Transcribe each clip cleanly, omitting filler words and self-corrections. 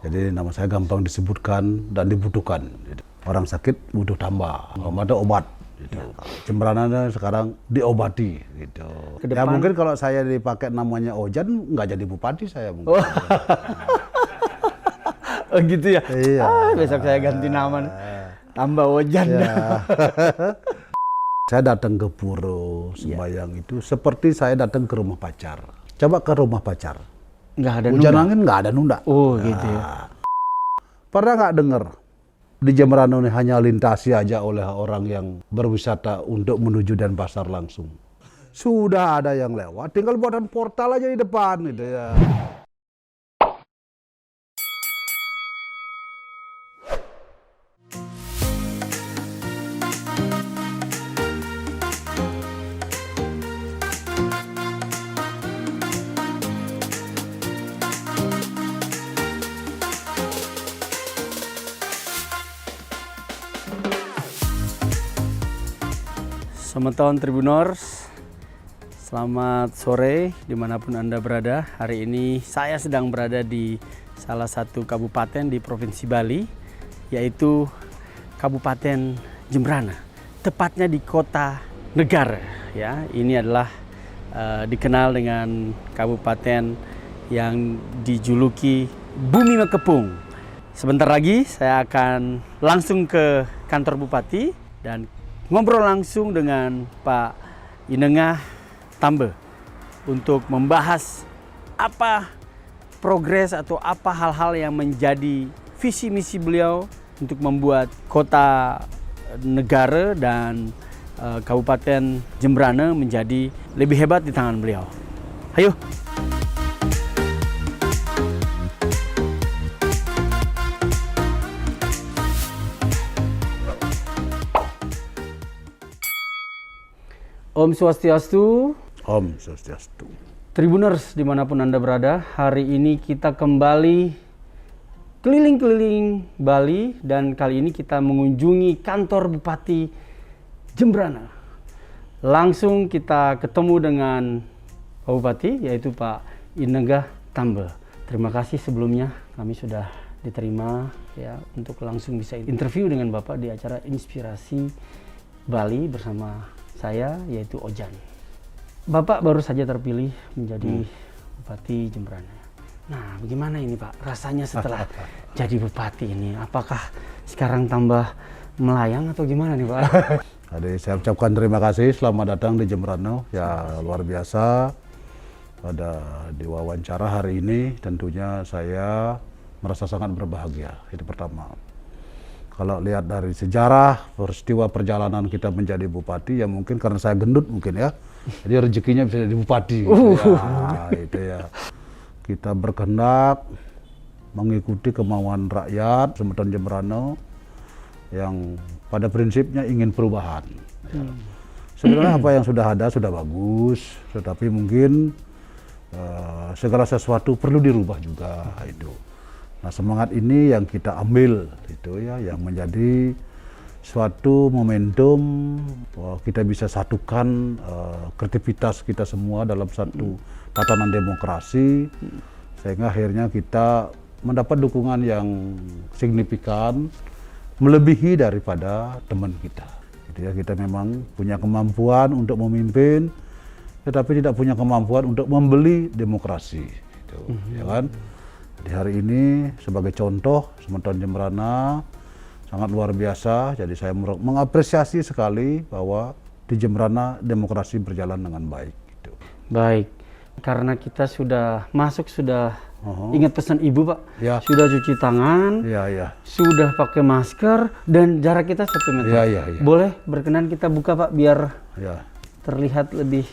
Jadi nama saya gampang disebutkan dan dibutuhkan. Orang sakit butuh tambah, ada obat. Gitu. Jemberananya sekarang diobati. Gitu. Ya mungkin kalau saya dipakai namanya Ojan, nggak jadi bupati saya mungkin. Oh gitu ya? Iya. Besok saya ganti nama, tambah Ojan. Ya. Saya datang ke pura sembahyang itu seperti saya datang ke rumah pacar. Coba ke rumah pacar. Nggak ada Hujan nunda? angin nggak ada nunda. Oh gitu ya. Pernah nggak dengar di Jemberana ini hanya lintasi aja oleh orang yang berwisata untuk menuju Denpasar langsung. Sudah ada yang lewat, tinggal buatan portal aja di depan gitu ya. Selamat tahun Tribuners, selamat sore dimanapun Anda berada. Hari ini saya sedang berada di salah satu kabupaten di Provinsi Bali, yaitu Kabupaten Jemberana, tepatnya di Kota Negara. Ya, ini adalah dikenal dengan kabupaten yang dijuluki Bumi Mekepung. Sebentar lagi saya akan langsung ke kantor Bupati dan ngobrol langsung dengan Pak Inengah Tambe untuk membahas apa progres atau apa hal-hal yang menjadi visi misi beliau untuk membuat Kota Negara dan Kabupaten Jemberana menjadi lebih hebat di tangan beliau. Ayo. Om Swastiastu. Om Swastiastu. Tribuners dimanapun Anda berada, hari ini kita kembali keliling-keliling Bali dan kali ini kita mengunjungi kantor Bupati Jemberana. Langsung kita ketemu dengan Pak Bupati, yaitu Pak Inengah Tambe. Terima kasih sebelumnya kami sudah diterima ya untuk langsung bisa interview dengan Bapak di acara Inspirasi Bali bersama saya, yaitu Ojan. Bapak baru saja terpilih menjadi Bupati Jemberana. Nah, bagaimana ini Pak rasanya setelah jadi Bupati ini? Apakah sekarang tambah melayang atau gimana nih Pak? Jadi saya ucapkan terima kasih, selamat datang di Jemberana. Ya luar biasa pada diwawancara hari ini. Tentunya saya merasa sangat berbahagia. Itu pertama. Kalau lihat dari sejarah peristiwa perjalanan kita menjadi bupati, ya mungkin karena saya gendut mungkin ya, jadi rezekinya bisa jadi bupati. Itu ya. Kita berkehendak mengikuti kemauan rakyat Semeton Jemberana yang pada prinsipnya ingin perubahan. Ya. Sebenarnya apa yang sudah ada sudah bagus, tetapi mungkin segala sesuatu perlu dirubah juga itu. Nah, semangat ini yang kita ambil itu ya, yang menjadi suatu momentum bahwa kita bisa satukan kreativitas kita semua dalam satu tatanan demokrasi, sehingga akhirnya kita mendapat dukungan yang signifikan melebihi daripada teman kita. Gitu ya, kita memang punya kemampuan untuk memimpin, tetapi tidak punya kemampuan untuk membeli demokrasi. Gitu, ya kan? Di hari ini sebagai contoh Semeton Jemberana sangat luar biasa, jadi saya mengapresiasi sekali bahwa di Jemberana demokrasi berjalan dengan baik. Gitu. Baik, karena kita sudah masuk sudah ingat pesan Ibu Pak, ya. Sudah cuci tangan, ya. Sudah pakai masker dan jarak kita 1 meter. Ya. Boleh berkenan kita buka Pak biar ya. terlihat lebih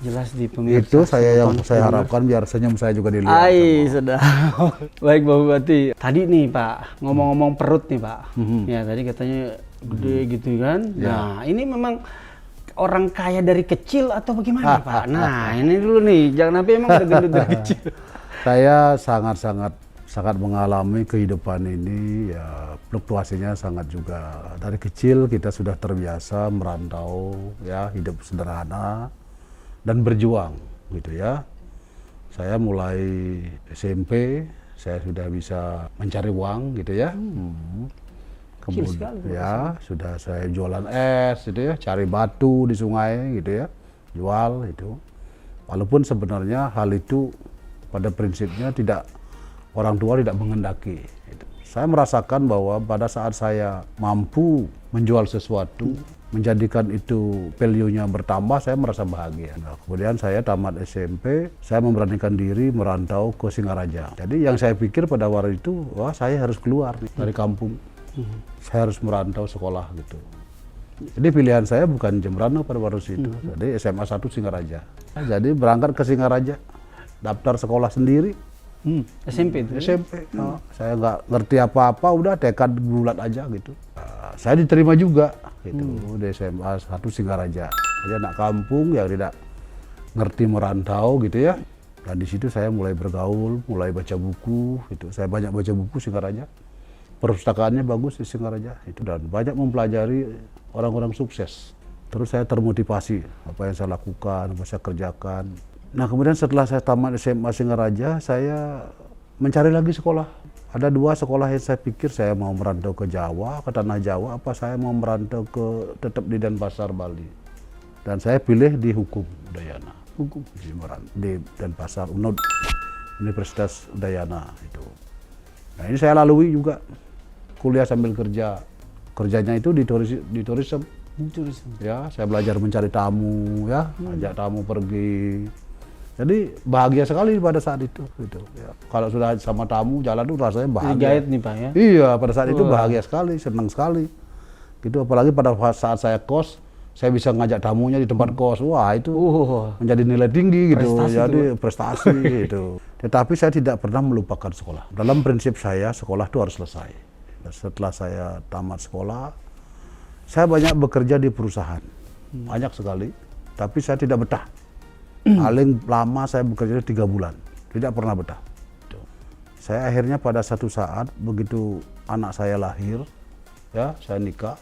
jelas di pemirsa. Itu saya harapkan biar senyum saya juga dilihat. Sudah. Baik Pak Bupati. Tadi nih Pak, ngomong-ngomong perut nih Pak. Ya tadi katanya gede gitu kan. Nah ini memang orang kaya dari kecil atau bagaimana Pak? Nah ini dulu nih, jangan sampai emang udah gendut dari kecil. Saya sangat mengalami kehidupan ini ya, fluktuasinya sangat juga. Dari kecil kita sudah terbiasa merantau ya, hidup sederhana dan berjuang gitu ya. Saya mulai SMP saya sudah bisa mencari uang gitu ya. Kemudian ya sudah saya jualan es gitu ya, cari batu di sungai gitu ya, jual itu. Walaupun sebenarnya hal itu pada prinsipnya orang tua tidak menghendaki. Gitu. Saya merasakan bahwa pada saat saya mampu menjual sesuatu, menjadikan itu value-nya bertambah, saya merasa bahagia. Nah, kemudian saya tamat SMP, saya memberanikan diri merantau ke Singaraja. Jadi yang saya pikir pada waktu itu, wah saya harus keluar nih, dari kampung. Saya harus merantau sekolah gitu. Jadi pilihan saya bukan Jembrana pada waktu itu. Jadi SMA 1 Singaraja. Jadi berangkat ke Singaraja, daftar sekolah sendiri. SMP itu? SMP. Saya nggak ngerti apa-apa, udah tekad bulat aja gitu. Saya diterima juga gitu di SMA 1 Singaraja. Jadi anak kampung yang tidak ngerti merantau gitu ya. Dan di situ saya mulai bergaul, mulai baca buku gitu. Saya banyak baca buku Singaraja. Perpustakaannya bagus di Singaraja itu, dan banyak mempelajari orang-orang sukses. Terus saya termotivasi apa yang saya lakukan, apa saya kerjakan. Nah kemudian setelah saya tamat SMA Singaraja, saya mencari lagi sekolah. Ada 2 sekolah yang saya pikir saya mau merantau ke Jawa, ke Tanah Jawa, apa saya mau merantau tetap di Denpasar, Bali. Dan saya pilih di Hukum Udayana. Hukum di Denpasar, UNUD, Universitas Udayana itu. Nah ini saya lalui juga. Kuliah sambil kerja. Kerjanya itu di tourism. Ya, saya belajar mencari tamu ya, ajak tamu pergi. Jadi bahagia sekali pada saat itu gitu. Ya. Kalau sudah sama tamu jalan tuh rasanya bahagia. Gait nih Pak ya? Iya, pada saat itu bahagia sekali, senang sekali. Gitu apalagi pada saat saya kos, saya bisa ngajak tamunya di tempat kos. Wah, itu menjadi nilai tinggi gitu. Jadi prestasi gitu. Tetapi saya tidak pernah melupakan sekolah. Dalam prinsip saya, sekolah itu harus selesai. Setelah saya tamat sekolah, saya banyak bekerja di perusahaan, banyak sekali, tapi saya tidak betah. Paling lama saya bekerja 3 bulan, tidak pernah betah. Saya akhirnya pada satu saat, begitu anak saya lahir, ya saya nikah,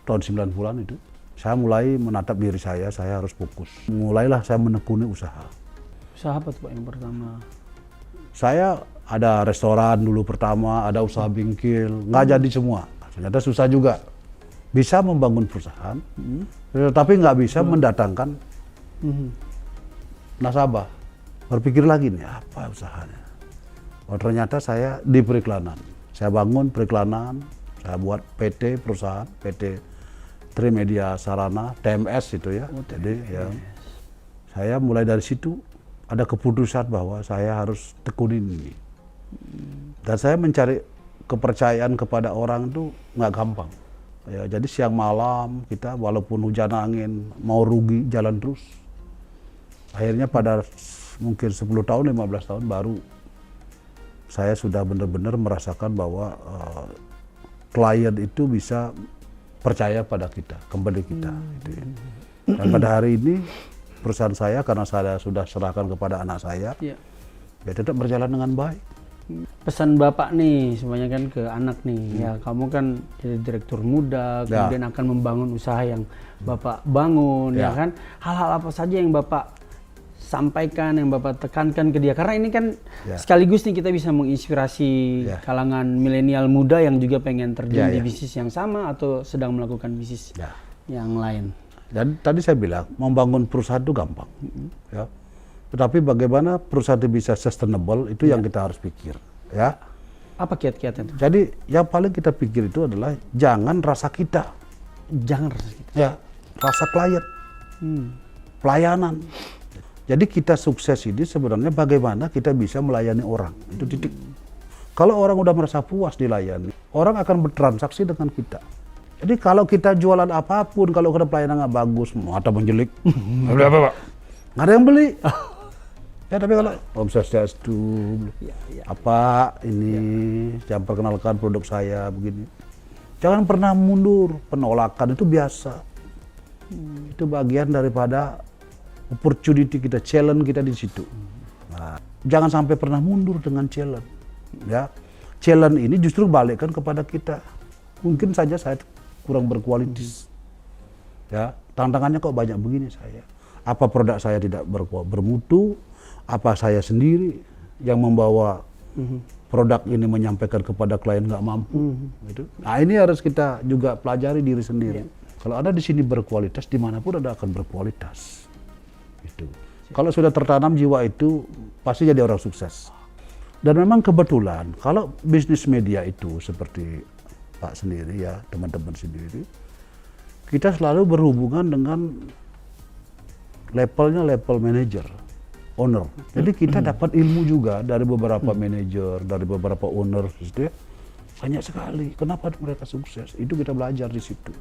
tahun 9 bulan itu, saya mulai menatap diri saya harus fokus. Mulailah saya menekuni usaha. Usaha apa tuh Pak yang pertama? Saya ada restoran dulu pertama, ada usaha bingkil, nggak jadi semua. Ternyata susah juga. Bisa membangun perusahaan, tapi nggak bisa mendatangkan nasabah. Berpikir lagi nih, apa usahanya? Oh ternyata saya di periklanan. Saya bangun periklanan, saya buat PT perusahaan, PT Trimedia Sarana, TMS itu ya. Jadi ya, saya mulai dari situ ada keputusan bahwa saya harus tekunin ini. Dan saya mencari kepercayaan kepada orang itu nggak gampang. Ya, jadi siang malam kita walaupun hujan angin mau rugi jalan terus. Akhirnya pada mungkin 10 tahun, 15 tahun baru saya sudah benar-benar merasakan bahwa klien itu bisa percaya pada kita, kembali kita. Gitu ya. Dan pada hari ini perusahaan saya karena saya sudah serahkan kepada anak saya, ya tetap berjalan dengan baik. Pesan Bapak nih semuanya kan ke anak nih, ya kamu kan jadi direktur muda, kemudian akan membangun usaha yang Bapak bangun, ya kan. Hal-hal apa saja yang Bapak sampaikan, yang Bapak tekankan ke dia, karena ini kan sekaligus nih kita bisa menginspirasi kalangan milenial muda yang juga pengen terjun di bisnis yang sama atau sedang melakukan bisnis yang lain. Dan tadi saya bilang membangun perusahaan itu gampang, ya. Tetapi bagaimana perusahaan itu bisa sustainable itu yang kita harus pikir, ya. Apa kiat-kiatnya itu? Jadi yang paling kita pikir itu adalah jangan rasa kita, ya, rasa klien, pelayanan. Jadi kita sukses ini sebenarnya bagaimana kita bisa melayani orang, itu titik. Kalau orang udah merasa puas dilayani, orang akan bertransaksi dengan kita. Jadi kalau kita jualan apapun, kalau kita pelayanan nggak bagus, mata menjelik, apa Pak? Nggak ada yang beli. Ya tapi kalau Om Swastiastu, apa ini, jangan perkenalkan produk saya begini. Jangan pernah mundur, penolakan itu biasa. Itu bagian daripada opportunity kita, challenge kita di situ. Nah, jangan sampai pernah mundur dengan challenge. Ya, challenge ini justru balikkan kepada kita. Mungkin saja saya kurang berkualitas. Ya, tantangannya kok banyak begini saya. Apa produk saya tidak bermutu? Apa saya sendiri yang membawa produk ini menyampaikan kepada klien nggak mampu. Gitu. Nah ini harus kita juga pelajari diri sendiri. Kalau Anda di sini berkualitas, dimanapun Anda akan berkualitas. Gitu. Kalau sudah tertanam jiwa itu, pasti jadi orang sukses. Dan memang kebetulan, kalau bisnis media itu seperti Pak sendiri ya, teman-teman sendiri, kita selalu berhubungan dengan levelnya level manager, owner. Jadi kita dapat ilmu juga dari beberapa manajer, dari beberapa owner, gitu ya. Banyak sekali. Kenapa mereka sukses? Itu kita belajar di situ.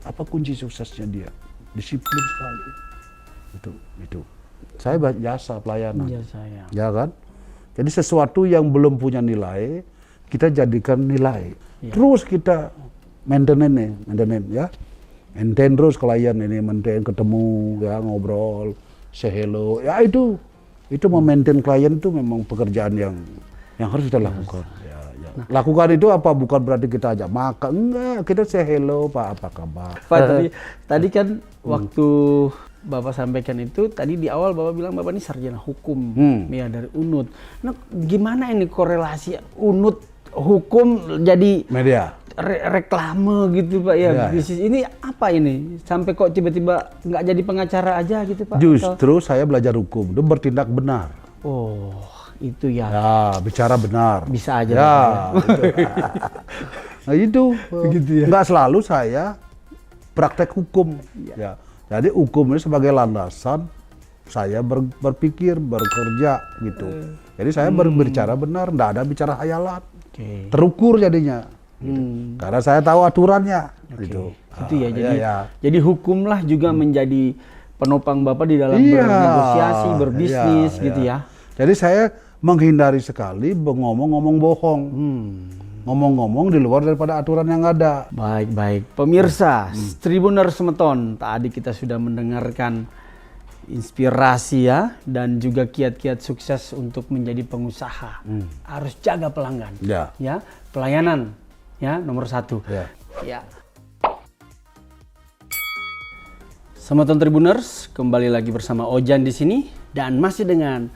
Apa kunci suksesnya dia? Disiplin sekali. Itu. Saya jasa pelayanan. Ya kan? Jadi sesuatu yang belum punya nilai, kita jadikan nilai. Terus kita maintain ya. Maintain terus klien ini, maintain ketemu ya, ngobrol, say hello. Ya itu memaintain klien itu memang pekerjaan yang harus kita lakukan. Ya. Lakukan itu apa? Bukan berarti kita ajak makan, enggak. Kita say hello, Pak, apa kabar? Pak, tadi kan waktu Bapak sampaikan itu, tadi di awal Bapak bilang Bapak ini sarjana hukum ya dari UNUD. Nah, gimana ini korelasi UNUD hukum jadi media reklame gitu Pak ya, bisnis ini apa ini? Sampai kok tiba-tiba nggak jadi pengacara aja gitu Pak? Justru saya belajar hukum, itu bertindak benar. Oh, itu ya. Ya, bicara benar. Bisa aja. Ya. Nah itu, begitu ya. Nggak selalu saya praktek hukum. Ya. Jadi hukum ini sebagai landasan saya berpikir, bekerja gitu. Jadi saya berbicara benar, nggak ada bicara hayalan. Terukur jadinya. Gitu. Karena saya tahu aturannya. Gitu. Itu ya. Jadi hukumlah juga menjadi penopang Bapak di dalam bernegosiasi, berbisnis gitu ya. Jadi saya menghindari sekali ngomong-ngomong bohong. Ngomong-ngomong di luar daripada aturan yang ada. Baik. Pemirsa, Tribuners Semeton, tadi kita sudah mendengarkan inspirasi ya, dan juga kiat-kiat sukses untuk menjadi pengusaha. Harus jaga pelanggan. Ya, pelayanan ya nomor 1. Ya. Semeton Tribuners, kembali lagi bersama Ojan di sini dan masih dengan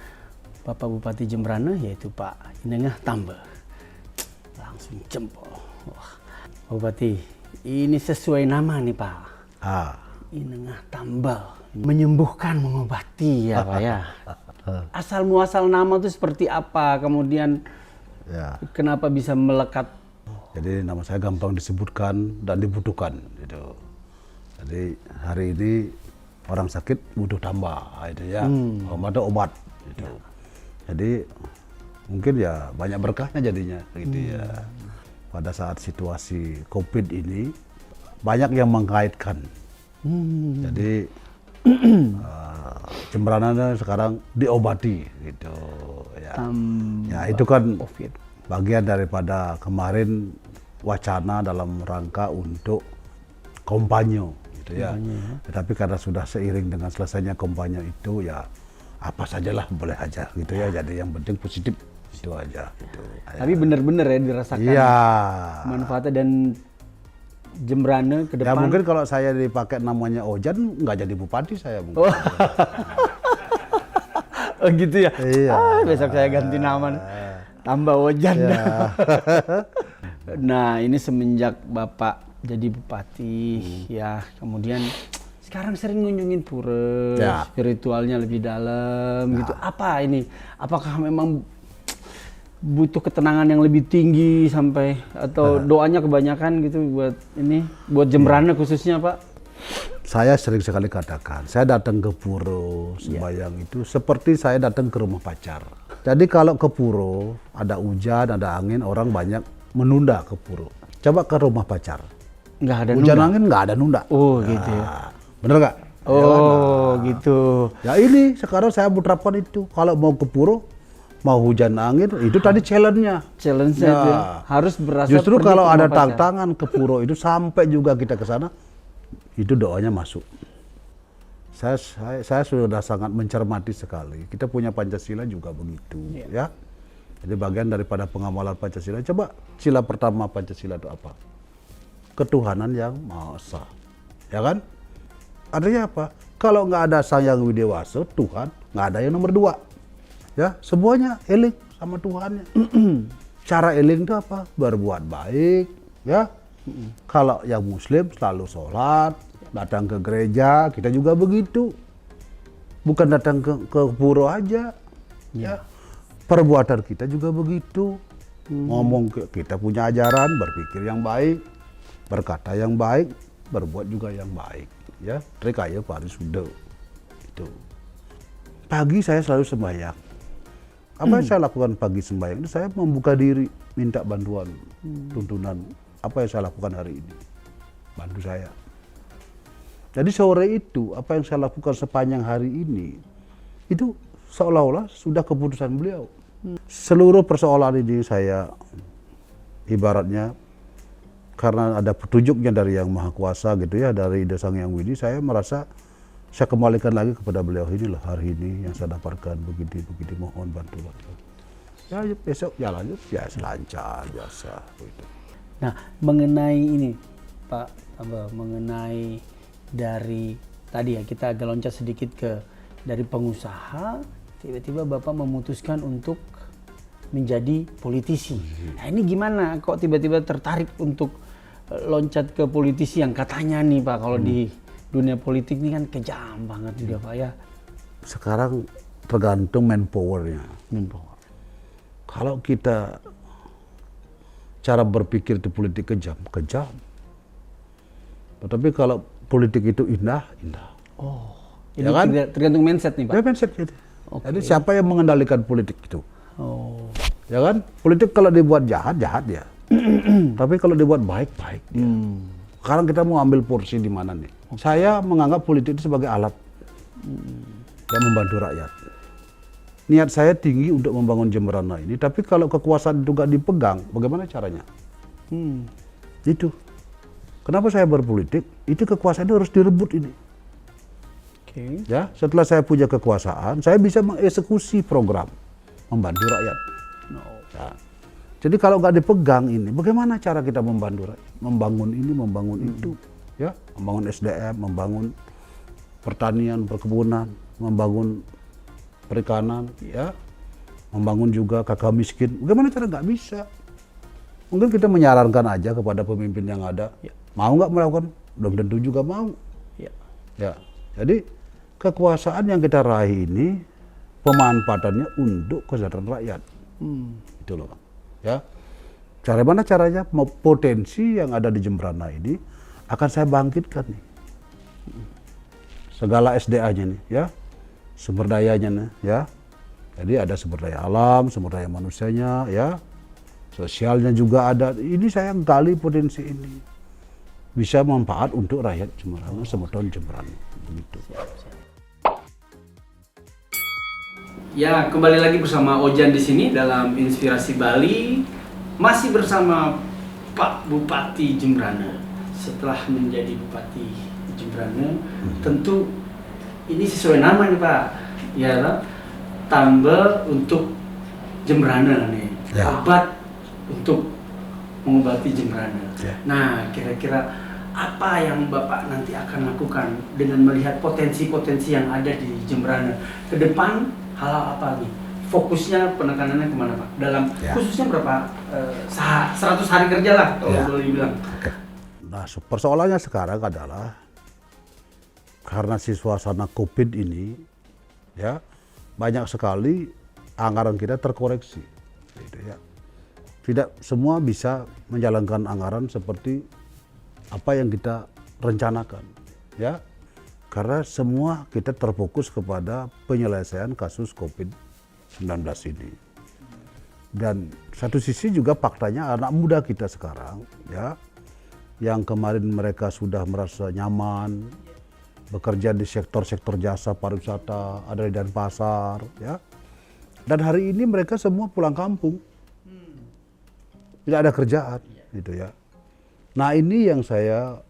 Bapak Bupati Jembrana yaitu Pak Inengah Tambah. Langsung jempol. Wah. Pak Bupati, ini sesuai nama nih Pak. Inengah Tambal, menyembuhkan, mengobati ya Pak ya. Asal muasal nama itu seperti apa? Kemudian kenapa bisa melekat? Jadi nama saya gampang disebutkan dan dibutuhkan gitu. Jadi hari ini orang sakit butuh tambah itu ya. Ada obat gitu. Jadi mungkin ya banyak berkahnya jadinya gitu ya. Pada saat situasi COVID ini banyak yang mengkaitkan. Jadi Jembrana sekarang diobati gitu ya. Ya itu kan COVID. Bagian daripada kemarin wacana dalam rangka untuk kampanye gitu ya. Tetapi karena sudah seiring dengan selesainya kampanye itu ya apa sajalah boleh aja gitu ya. Jadi yang penting positif itu aja gitu. Tapi benar-benar ya dirasakan manfaatnya dan Jembrana ke depan. Ya mungkin kalau saya dipakai namanya Ojan nggak jadi bupati saya mungkin. Oh gitu ya. Iya. Besok saya ganti nama. Tambah Ojan. Nah ini semenjak Bapak jadi bupati ya, kemudian sekarang sering ngunjungin pura, spiritualnya lebih dalam gitu. Apa ini? Apakah memang butuh ketenangan yang lebih tinggi sampai atau doanya kebanyakan gitu buat Jembrana khususnya Pak? Saya sering sekali katakan, saya datang ke pura sembahyang itu seperti saya datang ke rumah pacar. Jadi kalau ke pura ada hujan, ada angin, orang banyak menunda ke pura. Coba ke rumah pacar. Nggak ada hujan nunda. Angin nggak ada nunda. Oh gitu ya. Bener nggak? Oh gitu. Ya ini sekarang saya menerapkan itu. Kalau mau ke pura, mau hujan angin, itu tadi challenge-nya. Challenge-nya itu harus berasa. Justru kalau ada tantangan ke pura itu sampai juga kita ke sana, itu doanya masuk. Saya sudah sangat mencermati sekali. Kita punya Pancasila juga begitu, ya. Jadi bagian daripada pengamalan Pancasila. Coba sila pertama Pancasila itu apa? Ketuhanan yang Maha Esa, ya kan? Artinya apa? Kalau nggak ada Sang Yang Widewasa, Tuhan, nggak ada yang nomor 2. Ya, semuanya eling sama Tuhannya. Cara eling itu apa? Berbuat baik, ya. Kalau yang Muslim selalu sholat, datang ke gereja, kita juga begitu. Bukan datang ke pura aja, ya. Perbuatan kita juga begitu. Ngomong kita punya ajaran, berpikir yang baik, berkata yang baik, berbuat juga yang baik, ya. Trikaya parisuda itu. Pagi saya selalu sembahyang. Apa yang saya lakukan pagi sembahyang itu saya membuka diri, minta bantuan, tuntunan. Apa yang saya lakukan hari ini? Bantu saya. Jadi sore itu, apa yang saya lakukan sepanjang hari ini, itu seolah-olah sudah keputusan beliau. Seluruh persoalan ini saya ibaratnya, karena ada petunjuknya dari Yang Maha Kuasa gitu ya, dari Ida Sang Hyang Widi, saya merasa saya kembalikan lagi kepada beliau, inilah hari ini yang saya dapatkan begini, mohon bantuan. Ya besok jalan biasa, lancar, biasa. Gitu. Nah, mengenai ini Pak Tambah, mengenai dari tadi ya, kita agak loncat sedikit ke dari pengusaha, tiba-tiba Bapak memutuskan untuk menjadi politisi. Nah ini gimana kok tiba-tiba tertarik untuk loncat ke politisi yang katanya nih Pak, kalau di dunia politik ini kan kejam banget juga Pak ya. Sekarang tergantung manpowernya. Kalau kita cara berpikir di politik kejam. Tetapi kalau politik itu indah. Oh, ini ya kan? tergantung mindset nih Pak. Ya mindset gitu. Okay. Jadi siapa yang mengendalikan politik itu? Oh. Ya kan? Politik kalau dibuat jahat ya. Tapi kalau dibuat baik dia. Sekarang kita mau ambil porsi di mana nih? Saya menganggap politik itu sebagai alat yang membantu rakyat. Niat saya tinggi untuk membangun Jemberana ini, tapi kalau kekuasaan itu gak dipegang, bagaimana caranya? Itu. Kenapa saya berpolitik? Itu kekuasaan itu harus direbut ini. Okay. Ya, setelah saya punya kekuasaan, saya bisa mengeksekusi program membantu rakyat. Ya. Jadi kalau nggak dipegang ini, bagaimana cara kita membantu rakyat? Membangun ini, membangun itu, ya, membangun SDM, membangun pertanian, perkebunan, membangun perikanan, ya, membangun juga kakak miskin. Bagaimana cara? Nggak bisa. Mungkin kita menyarankan aja kepada pemimpin yang ada, mau nggak melakukan? Belum tentu juga mau. Ya, jadi kekuasaan yang kita raih ini pemanfaatannya untuk kesejahteraan rakyat. Itu loh. Ya, mana caranya? Potensi yang ada di Jemberana ini akan saya bangkitkan nih. Segala SDA-nya nih, ya, sumber dayanya nih, ya. Jadi ada sumber daya alam, sumber daya manusianya, ya, sosialnya juga ada. Ini saya gali potensi ini, bisa manfaat untuk rakyat Jemberana, semeton Jemberana, begitu. Ya, kembali lagi bersama Ojan di sini dalam Inspirasi Bali, masih bersama Pak Bupati Jemberana. Setelah menjadi Bupati Jemberana, tentu ini sesuai nama nih Pak, ya, tambah untuk Jemberana nih, ya. Obat untuk mengobati Jemberana. Ya. Nah, kira-kira apa yang Bapak nanti akan lakukan dengan melihat potensi-potensi yang ada di Jemberana ke depan? Hal apa nih? Fokusnya penekanannya kemana Pak? Dalam khususnya berapa 100 hari kerja lah kalau boleh dibilang. Nah, persoalannya sekarang adalah karena si suasana COVID ini, ya, banyak sekali anggaran kita terkoreksi, gitu ya. Tidak semua bisa menjalankan anggaran seperti apa yang kita rencanakan, ya. Karena semua kita terfokus kepada penyelesaian kasus COVID-19 ini. Dan satu sisi juga faktanya anak muda kita sekarang, ya, yang kemarin mereka sudah merasa nyaman, bekerja di sektor-sektor jasa pariwisata, ada di Denpasar, ya. Dan hari ini mereka semua pulang kampung. Tidak ada kerjaan, gitu ya. Nah ini yang saya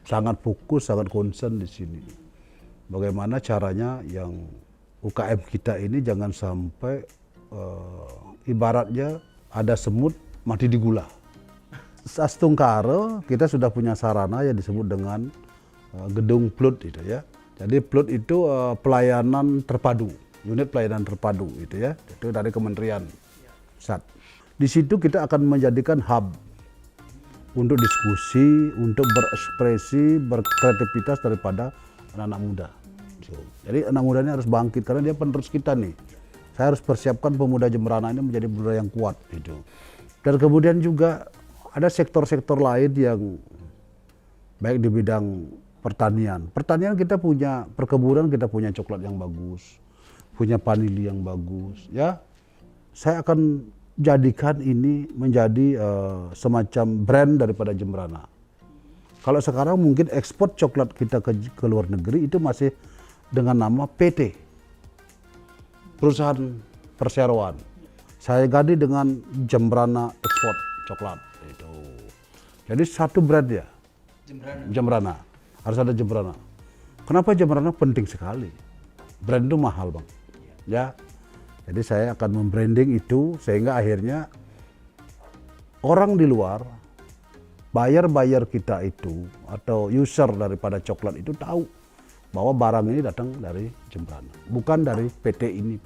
sangat fokus, sangat concern di sini. Bagaimana caranya yang UKM kita ini jangan sampai ibaratnya ada semut mati di gula. Sastungkara kita sudah punya sarana yang disebut dengan gedung PLUT itu ya. Jadi PLUT itu pelayanan terpadu unit pelayanan terpadu itu ya, itu dari Kementerian Pusat. Di situ kita akan menjadikan hub untuk diskusi, untuk berekspresi, berkreativitas daripada anak-anak muda. Jadi anak muda ini harus bangkit karena dia penerus kita nih. Saya harus persiapkan pemuda Jemberana ini menjadi pemuda yang kuat gitu. Dan kemudian juga ada sektor-sektor lain yang baik di bidang pertanian. Pertanian kita punya, perkebunan kita punya coklat yang bagus, punya vanili yang bagus ya. Saya akan jadikan ini menjadi semacam brand daripada Jemberana. Kalau sekarang mungkin ekspor coklat kita ke luar negeri itu masih dengan nama PT, perusahaan perseroan. Saya ganti dengan Jemberana Ekspor Coklat itu. Jadi satu brand ya, Jemberana. Harus ada Jemberana. Kenapa Jemberana penting sekali? Brand itu mahal, Bang. Ya. Jadi saya akan membranding itu sehingga akhirnya orang di luar, buyer kita itu atau user daripada coklat itu tahu bahwa barang ini datang dari Jemberana, bukan dari PT ini.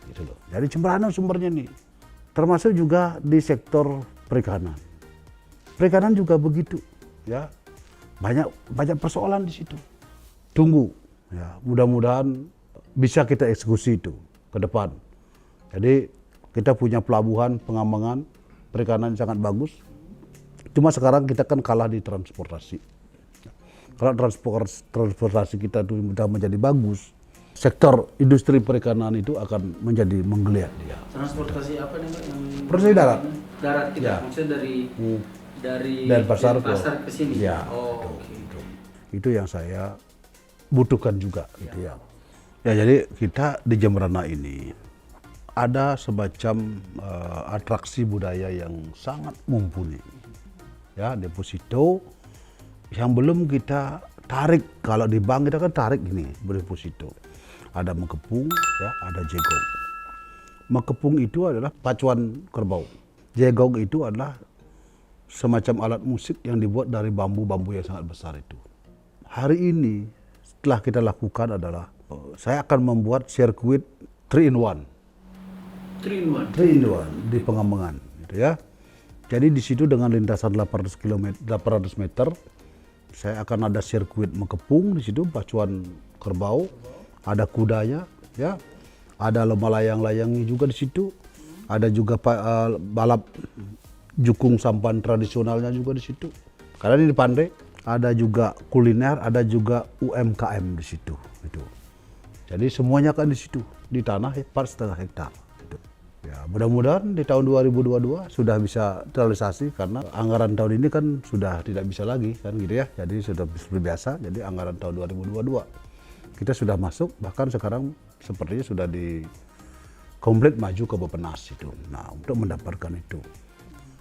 Gitu loh. Jadi Jemberana sumbernya nih. Termasuk juga di sektor perikanan. Perikanan juga begitu, ya. Banyak persoalan di situ. Tunggu, ya. Mudah-mudahan bisa kita eksekusi itu ke depan. Jadi kita punya pelabuhan pengembangan perikanan yang sangat bagus. Cuma sekarang kita kan kalah di transportasi. Kalau transportasi kita itu sudah menjadi bagus, sektor industri perikanan itu akan menjadi menggeliat dia. Transportasi apa nih Pak? Transportasi darat. Darat kita, Ya. maksudnya dari Pasar ke sini. Ya. Oh, oke. Itu yang saya butuhkan juga gitu ya. Ya, jadi kita di Jemberana ini ada semacam atraksi budaya yang sangat mumpuni. Ya, deposito yang belum kita tarik. Kalau di bank kita kan tarik gini, deposito. Ada mekepung, ya, ada jegong. Mekepung itu adalah pacuan kerbau. Jegong itu adalah semacam alat musik yang dibuat dari bambu-bambu yang sangat besar itu. Hari ini setelah kita lakukan adalah saya akan membuat sirkuit 3 in 1. 3 in 1 di Pengembangan gitu ya. Jadi di situ dengan lintasan 800 meter saya akan ada sirkuit mekepung di situ, pacuan kerbau, ada kudanya ya. Ada lomba layang-layangnya juga di situ. Ada juga balap jukung sampan tradisionalnya juga di situ. Karena ini di pantai, ada juga kuliner, ada juga UMKM di situ. Gitu. Jadi semuanya kan di situ, di tanah 4,5 hektar. Gitu. Ya, mudah-mudahan di tahun 2022 sudah bisa terrealisasi karena anggaran tahun ini kan sudah tidak bisa lagi kan gitu ya. Jadi sudah seperti biasa. Jadi anggaran tahun 2022 kita sudah masuk, bahkan sekarang sepertinya sudah di komplit maju ke Bappenas itu. Nah, untuk mendapatkan itu.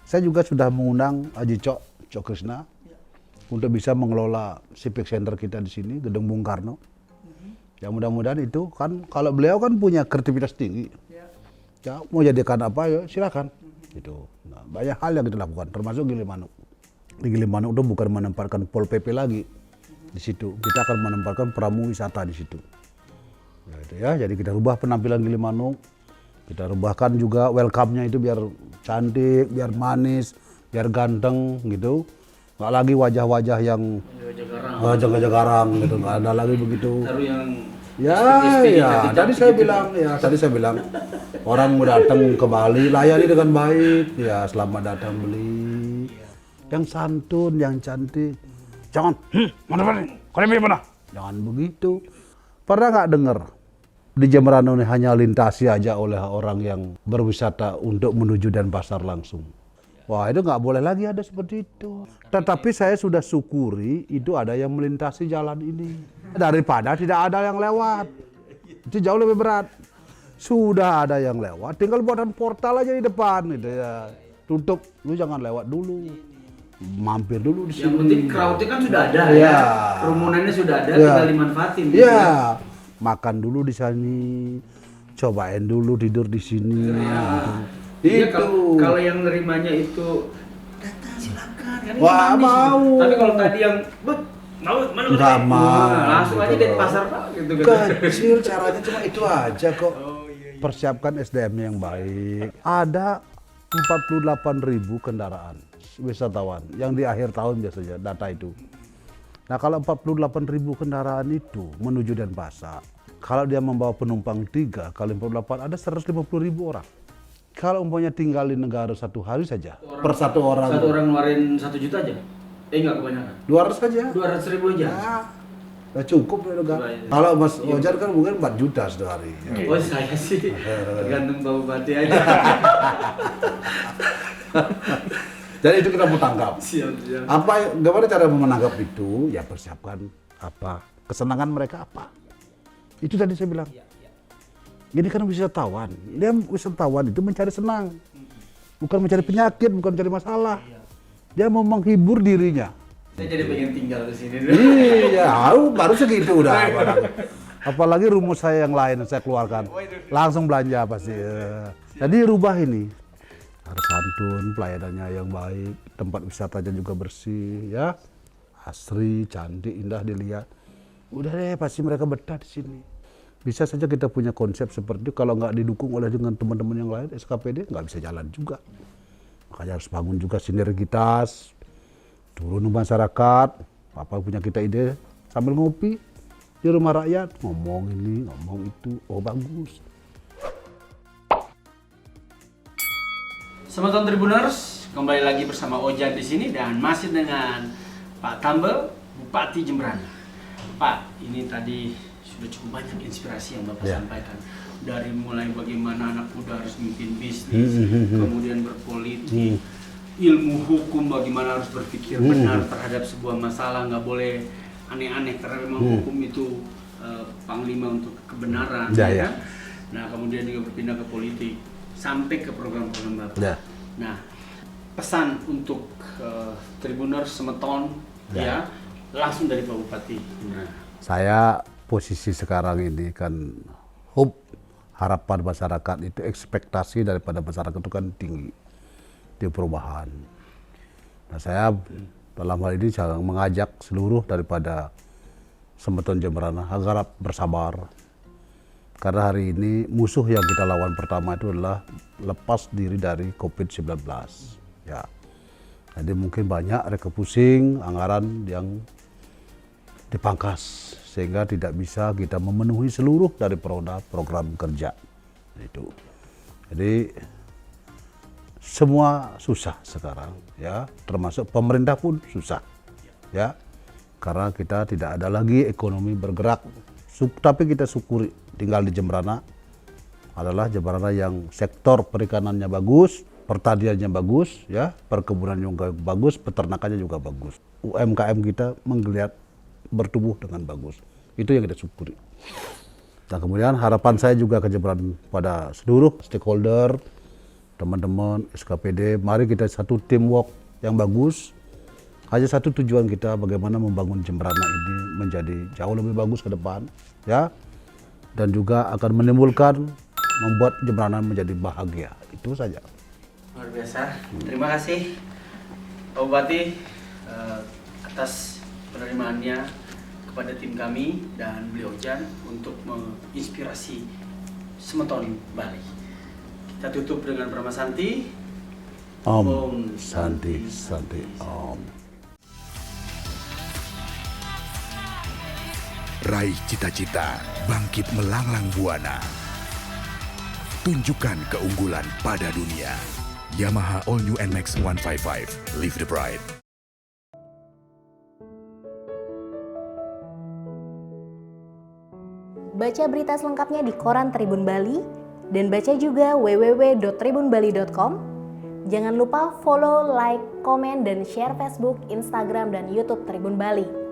Saya juga sudah mengundang Haji Cok Krisna untuk bisa mengelola Civic Center kita di sini, Gedung Bung Karno. Ya mudah-mudahan itu kan, kalau beliau kan punya kreativitas tinggi. Ya, mau jadikan apa ya silakan. Gitu. Nah, banyak hal yang kita lakukan, termasuk Gilimanuk. Di Gilimanuk itu bukan menempatkan Pol PP lagi di situ. Kita akan menempatkan pramu wisata di situ. Ya, itu ya, jadi kita rubah penampilan Gilimanuk. Kita rubahkan juga welcome-nya itu biar cantik, biar manis, biar ganteng gitu. Nggak lagi wajah-wajah yang wajah garang gitu, nggak ada lagi begitu. Tadi saya bilang orang mau datang ke Bali layani dengan baik, ya selamat datang beli. Yang santun, yang cantik. Jangan, mana? Jangan begitu. Pernah nggak dengar? Di Jemberana ini hanya lintasi aja oleh orang yang berwisata untuk menuju Denpasar langsung. Wah, itu nggak boleh lagi ada seperti itu. Tetapi saya sudah syukuri itu ada yang melintasi jalan ini. Daripada tidak ada yang lewat. Itu jauh lebih berat. Sudah ada yang lewat, tinggal buatan portal aja di depan gitu ya. Tutup, lu jangan lewat dulu. Mampir dulu di sini. Yang penting crowd-nya kan sudah ada ya. Kerumunannya sudah ada, tinggal dimanfaatin. Iya. Makan dulu di sini, cobain dulu tidur di sini. Iya, kalau yang nerimanya itu datang silakan kan. Wah, mau. Tapi kalau tadi yang Mana Nggak mau. langsung aja di pasar Pak gitu kan. Kecil caranya cuma itu aja kok. Oh iya. Persiapkan SDM yang baik. Ada 48.000 kendaraan wisatawan yang di akhir tahun biasanya data itu. Nah kalau 48.000 kendaraan itu menuju Denpasar, kalau dia membawa penumpang 3 kali 48 ada 150.000 orang. Kalau umpamanya tinggal di negara 1 hari saja, per satu orang. Satu orang ngeluarin 1 juta aja? Enggak kebanyakan. 200 saja. 200.000 aja. Ya, udah cukup ya udah. Iya. Kalau Mas Ojar kan mungkin 4 juta sehari. Oh saya sih tergantung Pak Bupati aja. Jadi itu kita mau tangkap. Siap. Gimana cara menangkap itu? Ya persiapkan apa? Kesenangan mereka apa? Itu tadi saya bilang. Ini kan wisatawan. Dia wisatawan itu mencari senang. Bukan mencari penyakit, bukan mencari masalah. Dia mau menghibur dirinya. Saya jadi pengen tinggal di sini. Iya, baru segitu udah. Apalagi rumus saya yang lain saya keluarkan. Langsung belanja pasti. Jadi rubah ini. Harus santun, pelayanannya yang baik, tempat wisatanya juga bersih, ya. Asri, cantik, indah dilihat. Udah deh, pasti mereka betah di sini. Bisa saja kita punya konsep seperti itu, kalau nggak didukung oleh dengan teman-teman yang lain, SKPD nggak bisa jalan juga. Makanya harus bangun juga sinergitas, turun ke masyarakat, apa punya kita ide, sambil ngopi di rumah rakyat, ngomong ini, ngomong itu, oh bagus. Sobat Tribuners, kembali lagi bersama Ojan di sini dan masih dengan Pak Tambel, Bupati Jemberana. Pak, ini tadi sudah cukup banyak inspirasi yang Bapak sampaikan. Dari mulai bagaimana anak muda harus memimpin bisnis, kemudian berpolitik, ilmu hukum bagaimana harus berpikir benar terhadap sebuah masalah, nggak boleh aneh-aneh karena memang hukum itu panglima untuk kebenaran. Ya. Nah, kemudian juga berpindah ke politik sampai ke program-program Bapak. Nah, pesan untuk Tribuners Semeton ya langsung dari Pak Bupati. Saya posisi sekarang ini kan harapan masyarakat itu, ekspektasi daripada masyarakat itu kan tinggi di perubahan. Nah saya dalam hal ini jangan mengajak seluruh daripada Semeton Jemberana agar bersabar. Karena hari ini musuh yang kita lawan pertama itu adalah lepas diri dari COVID-19. Ya. Jadi mungkin banyak rekepusing anggaran yang dipangkas sehingga tidak bisa kita memenuhi seluruh dari program kerja itu. Jadi semua susah sekarang ya, termasuk pemerintah pun susah ya, karena kita tidak ada lagi ekonomi bergerak. Tapi kita syukuri tinggal di Jemberana adalah Jemberana yang sektor perikanannya bagus, pertaniannya bagus ya, perkebunan juga bagus, peternakannya juga bagus. UMKM kita menggeliat bertumbuh dengan bagus. Itu yang kita syukuri. Nah kemudian harapan saya juga ke Jemberana pada seluruh stakeholder, teman-teman SKPD, mari kita satu teamwork yang bagus. Hanya satu tujuan kita, bagaimana membangun Jemberana ini menjadi jauh lebih bagus ke depan, ya. Dan juga akan menimbulkan, membuat Jemberana menjadi bahagia. Itu saja. Luar biasa. Terima kasih Pak Bupati atas penerimaannya kepada tim kami dan beliau Jan untuk menginspirasi Semeton Bali. Kita tutup dengan Brahma Santi. Om Santi Santi Om. Raih cita-cita, bangkit melanglang buana. Tunjukkan keunggulan pada dunia. Yamaha All New NMAX 155, Live the Pride. Baca berita selengkapnya di Koran Tribun Bali dan baca juga www.tribunbali.com. Jangan lupa follow, like, komen, dan share Facebook, Instagram, dan YouTube Tribun Bali.